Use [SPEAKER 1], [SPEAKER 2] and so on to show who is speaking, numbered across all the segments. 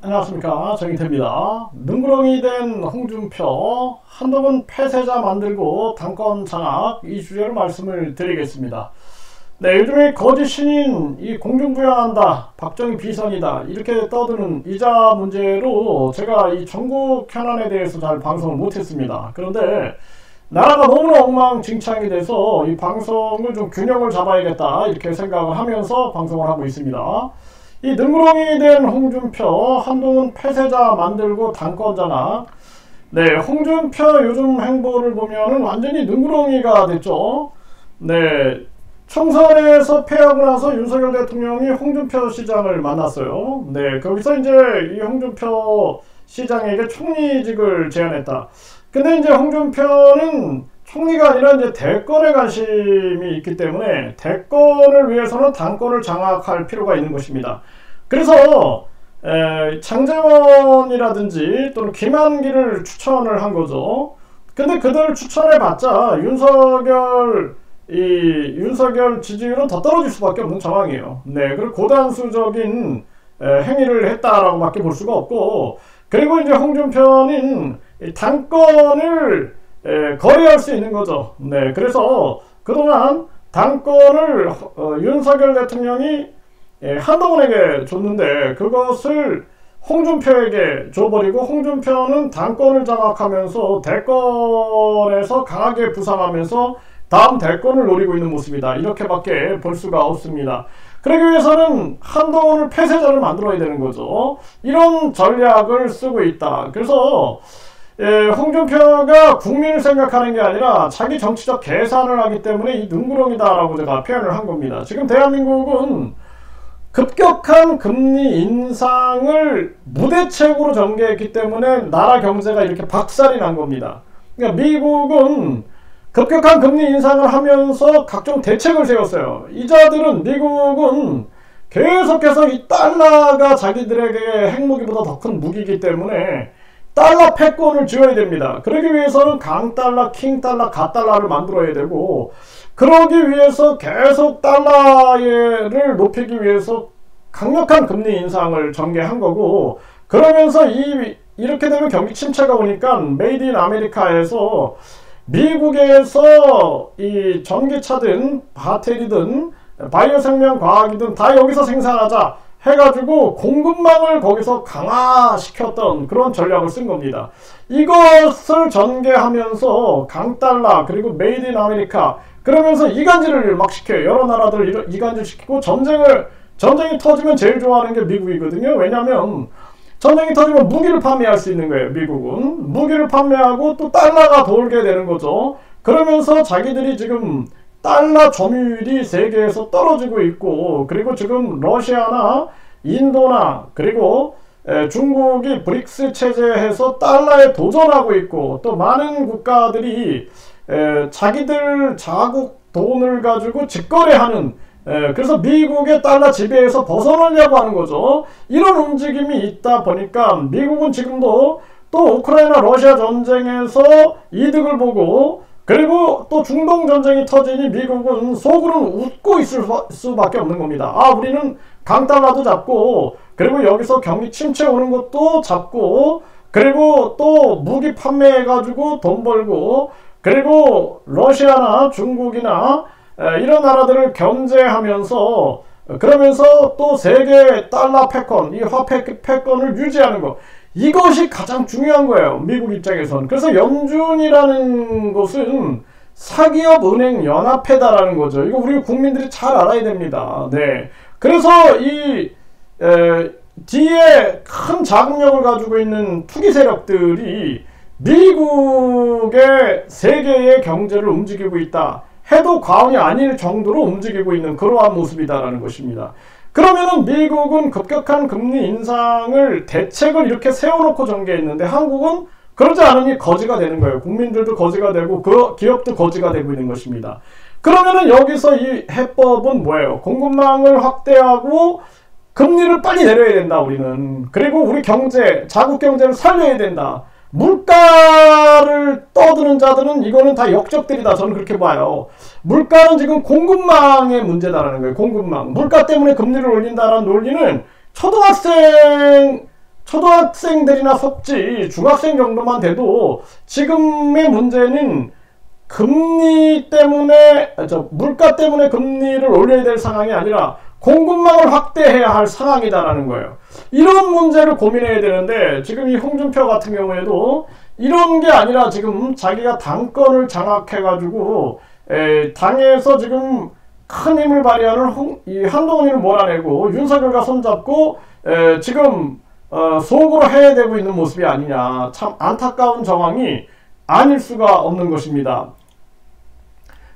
[SPEAKER 1] 안녕하십니까, 정의태입니다. 능구렁이 된 홍준표, 한동훈 폐쇄자 만들고 당권 장악, 이 주제로 말씀을 드리겠습니다. 네, 요즘에 거짓 신인, 이 공중부양한다, 박정희 비선이다, 이렇게 떠드는 이자 문제로 제가 이 전국 현안에 대해서 잘 방송을 못했습니다. 그런데 나라가 너무나 엉망진창이 돼서 이 방송을 좀 균형을 잡아야겠다, 이렇게 생각을 하면서 방송을 하고 있습니다. 이 능구렁이 된 홍준표, 한동훈 폐쇄자 만들고 당권 장악. 네, 홍준표 요즘 행보를 보면은 완전히 능구렁이가 됐죠. 네, 총선에서 패하고 나서 윤석열 대통령이 홍준표 시장을 만났어요. 네, 거기서 이제 이 홍준표 시장에게 총리직을 제안했다. 근데 이제 홍준표는 총리가 아니라 이제 대권에 관심이 있기 때문에 대권을 위해서는 당권을 장악할 필요가 있는 것입니다. 그래서 장제원이라든지 또는 김한길을 추천을 한 거죠. 근데 그들을 추천해봤자 윤석열 지지율은 더 떨어질 수밖에 없는 상황이에요. 네, 그리고 고단수적인 행위를 했다라고 밖에 볼 수가 없고, 그리고 이제 홍준표는 당권을 거래할 수 있는 거죠. 네, 그래서 그동안 당권을 윤석열 대통령이 한동훈에게 줬는데 그것을 홍준표에게 줘버리고, 홍준표는 당권을 장악하면서 대권에서 강하게 부상하면서 다음 대권을 노리고 있는 모습이다, 이렇게밖에 볼 수가 없습니다. 그러기 위해서는 한동훈을 폐쇄자를 만들어야 되는 거죠. 이런 전략을 쓰고 있다. 그래서 홍준표가 국민을 생각하는 게 아니라 자기 정치적 계산을 하기 때문에 이 능구렁이다라고 제가 표현을 한 겁니다. 지금 대한민국은 급격한 금리 인상을 무대책으로 전개했기 때문에 나라 경제가 이렇게 박살이 난 겁니다. 그러니까 미국은 급격한 금리 인상을 하면서 각종 대책을 세웠어요. 이자들은, 미국은 계속해서 이 달러가 자기들에게 핵무기보다 더 큰 무기이기 때문에 달러 패권을 쥐어야 됩니다. 그러기 위해서는 강달러, 킹달러, 갓달러를 만들어야 되고, 그러기 위해서 계속 달러를 높이기 위해서 강력한 금리 인상을 전개한 거고, 그러면서 이렇게 되면 경기 침체가 오니까 메이드 인 아메리카에서 미국에서 이 전기차든 배터리든 바이오 생명 과학이든 다 여기서 생산하자 해가지고 공급망을 거기서 강화시켰던 그런 전략을 쓴 겁니다. 이것을 전개하면서 강달러, 그리고 메이드 인 아메리카, 그러면서 이간질을 막 시켜요. 여러 나라들을 이간질시키고, 전쟁이 터지면 제일 좋아하는 게 미국이거든요. 왜냐하면 전쟁이 터지면 무기를 판매할 수 있는 거예요. 미국은 무기를 판매하고 또 달러가 돌게 되는 거죠. 그러면서 자기들이 지금 달러 점유율이 세계에서 떨어지고 있고, 그리고 지금 러시아나 인도나 그리고 중국이 브릭스 체제에서 달러에 도전하고 있고, 또 많은 국가들이 자기들 자국 돈을 가지고 직거래하는, 그래서 미국의 달러 지배에서 벗어나려고 하는 거죠. 이런 움직임이 있다 보니까 미국은 지금도 또 우크라이나 러시아 전쟁에서 이득을 보고, 그리고 또 중동 전쟁이 터지니 미국은 속으로는 웃고 있을 수밖에 없는 겁니다. 아, 우리는 강달러도 잡고, 그리고 여기서 경기 침체 오는 것도 잡고, 그리고 또 무기 판매해가지고 돈 벌고, 그리고 러시아나 중국이나 이런 나라들을 견제하면서, 그러면서 또 세계 달러 패권, 이 화폐 패권을 유지하는 것, 이것이 가장 중요한 거예요, 미국 입장에선. 그래서 연준이라는 것은 사기업 은행 연합회다라는 거죠. 이거 우리 국민들이 잘 알아야 됩니다. 네, 그래서 뒤에 큰 자금력을 가지고 있는 투기 세력들이 미국의 세계의 경제를 움직이고 있다 해도 과언이 아닐 정도로 움직이고 있는 그러한 모습이다라는 것입니다. 그러면은 미국은 급격한 금리 인상을 대책을 이렇게 세워놓고 전개했는데, 한국은 그러지 않으니 거지가 되는 거예요. 국민들도 거지가 되고 그 기업도 거지가 되고 있는 것입니다. 그러면은 여기서 이 해법은 뭐예요? 공급망을 확대하고 금리를 빨리 내려야 된다, 우리는. 그리고 우리 경제, 자국 경제를 살려야 된다. 물가를 떠드는 자들은 이거는 다 역적들이다, 저는 그렇게 봐요. 물가는 지금 공급망의 문제다라는 거예요. 공급망, 물가 때문에 금리를 올린다라는 논리는 초등학생 초등학생들이나 속지 중학생 정도만 돼도 지금의 문제는 금리 때문에 물가 때문에 금리를 올려야 될 상황이 아니라 공급망을 확대해야 할 상황이다라는 거예요. 이런 문제를 고민해야 되는데 지금 이 홍준표 같은 경우에도 이런 게 아니라 지금 자기가 당권을 장악해 가지고 당에서 지금 큰 힘을 발휘하는 이 한동훈이를 몰아내고 윤석열과 손잡고 지금 속으로 해야되고 있는 모습이 아니냐. 참 안타까운 정황이 아닐 수가 없는 것입니다.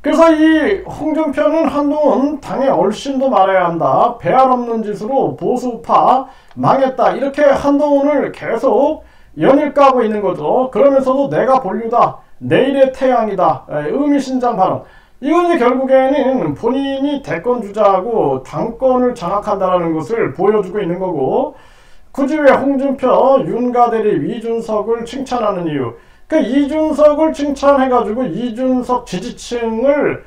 [SPEAKER 1] 그래서 이 홍준표는 한동훈 당의 얼씬도 말아야 한다. 배알 없는 짓으로 보수파 망했다. 이렇게 한동훈을 계속 연일 까고 있는 거죠. 그러면서도 내가 본류다. 내일의 태양이다. 의미심장 발언. 이건 이제 결국에는 본인이 대권 주자하고 당권을 장악한다는 것을 보여주고 있는 거고, 굳이 왜 홍준표, 윤가대리, 이준석을 칭찬하는 이유. 그러니까 이준석을 칭찬해가지고 이준석 지지층을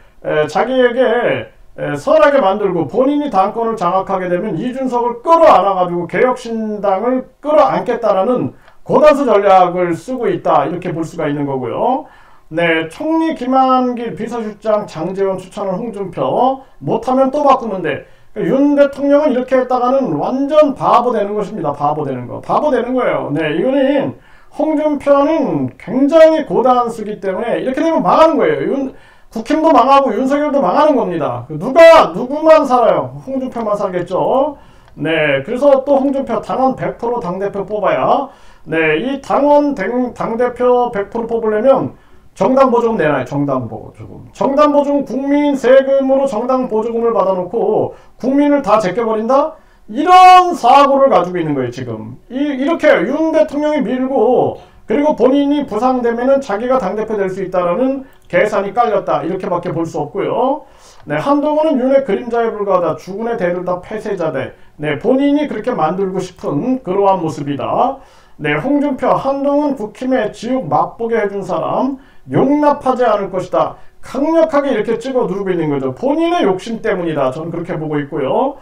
[SPEAKER 1] 자기에게 선하게 만들고 본인이 당권을 장악하게 되면 이준석을 끌어안아가지고 개혁신당을 끌어안겠다라는 고단수 전략을 쓰고 있다. 이렇게 볼 수가 있는 거고요. 네, 총리 김한길, 비서실장 장제원 추천은 홍준표, 못하면 또 바꾸면 돼. 윤 대통령은 이렇게 했다가는 완전 바보 되는 것입니다. 바보 되는 거. 바보 되는 거예요. 네, 이거는 홍준표는 굉장히 고단수기 때문에 이렇게 되면 망하는 거예요. 국힘도 망하고 윤석열도 망하는 겁니다. 누구만 살아요? 홍준표만 살겠죠. 네, 그래서 또 홍준표 당원 100% 당대표 뽑아야, 네, 이 당대표 100% 뽑으려면 정당 보조금 내놔요. 정당 보조금. 정당 보조금, 국민 세금으로 정당 보조금을 받아놓고 국민을 다 제껴버린다? 이런 사고를 가지고 있는 거예요, 지금. 이렇게 윤 대통령이 밀고, 그리고 본인이 부상되면은 자기가 당대표 될 수 있다라는 계산이 깔렸다. 이렇게밖에 볼 수 없고요. 네, 한동훈은 윤의 그림자에 불과하다. 주군의 대들 다 폐쇄자대. 네, 본인이 그렇게 만들고 싶은 그러한 모습이다. 네, 홍준표, 한동훈 국힘의 지옥 맛보게 해준 사람, 용납하지 않을 것이다. 강력하게 이렇게 찍어 누르고 있는 거죠. 본인의 욕심 때문이다. 저는 그렇게 보고 있고요.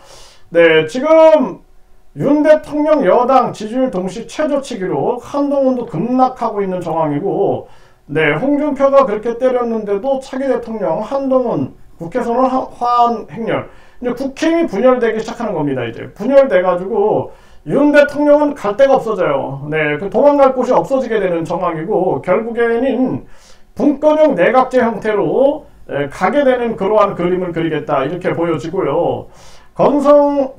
[SPEAKER 1] 네, 지금 윤 대통령 여당 지지율 동시 최저치기로 한동훈도 급락하고 있는 정황이고, 네, 홍준표가 그렇게 때렸는데도 차기 대통령 한동훈 국회에서는 화한 행렬. 이제 국힘이 분열되기 시작하는 겁니다. 이제 분열돼가지고 윤 대통령은 갈 데가 없어져요. 네, 그 도망갈 곳이 없어지게 되는 정황이고, 결국에는 분권형 내각제 형태로 가게 되는 그러한 그림을 그리겠다. 이렇게 보여지고요.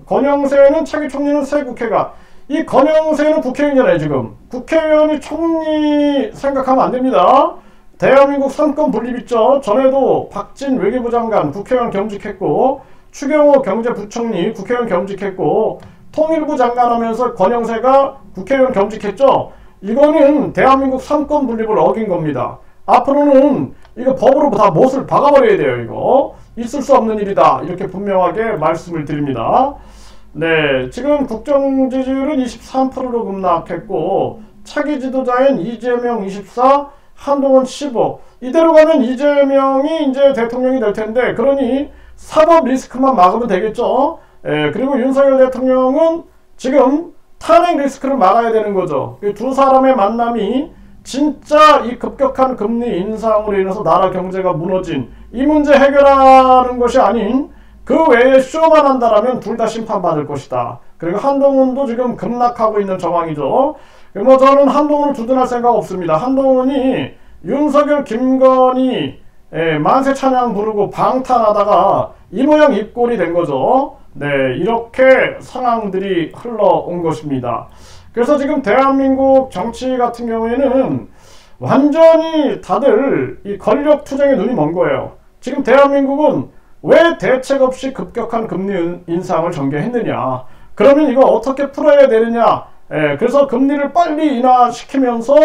[SPEAKER 1] 권영세는 차기 총리는 새 국회가, 이 권영세는 국회의원이잖아요. 지금 국회의원이 총리 생각하면 안 됩니다. 대한민국 삼권 분립 있죠. 전에도 박진 외교부 장관 국회의원 겸직했고, 추경호 경제부총리 국회의원 겸직했고, 통일부 장관 하면서 권영세가 국회의원 겸직했죠. 이거는 대한민국 삼권 분립을 어긴 겁니다. 앞으로는 이거 법으로 다 못을 박아버려야 돼요. 이거 있을 수 없는 일이다. 이렇게 분명하게 말씀을 드립니다. 네, 지금 국정 지지율은 23%로 급락했고, 차기 지도자인 이재명 24, 한동훈 15. 이대로 가면 이재명이 이제 대통령이 될 텐데, 그러니 사법 리스크만 막으면 되겠죠. 그리고 윤석열 대통령은 지금 탄핵 리스크를 막아야 되는 거죠. 두 사람의 만남이 진짜 이 급격한 금리 인상으로 인해서 나라 경제가 무너진 이 문제 해결하는 것이 아닌 그 외에 쇼만 한다라면 둘 다 심판받을 것이다. 그리고 한동훈도 지금 급락하고 있는 정황이죠. 뭐 저는 한동훈을 두둔할 생각 없습니다. 한동훈이 윤석열, 김건희 만세 찬양 부르고 방탄하다가 이 모양 입꼴이 된 거죠. 네, 이렇게 상황들이 흘러온 것입니다. 그래서 지금 대한민국 정치 같은 경우에는 완전히 다들 이 권력 투쟁에 눈이 먼 거예요. 지금 대한민국은 왜 대책 없이 급격한 금리 인상을 전개했느냐. 그러면 이거 어떻게 풀어야 되느냐. 그래서 금리를 빨리 인하시키면서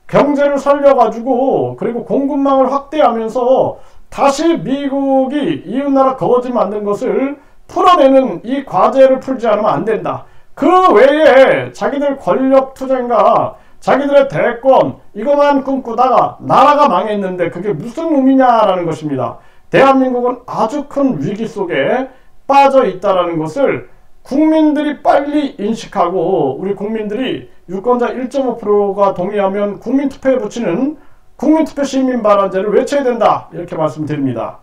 [SPEAKER 1] 경제를 살려가지고, 그리고 공급망을 확대하면서 다시 미국이 이웃나라 거지 만든 것을 풀어내는 이 과제를 풀지 않으면 안 된다. 그 외에 자기들 권력 투쟁과 자기들의 대권 이것만 꿈꾸다가 나라가 망했는데 그게 무슨 의미냐라는 것입니다. 대한민국은 아주 큰 위기 속에 빠져 있다라는 것을 국민들이 빨리 인식하고 우리 국민들이 유권자 1.5%가 동의하면 국민투표에 붙이는 국민투표 시민발언제를 외쳐야 된다, 이렇게 말씀드립니다.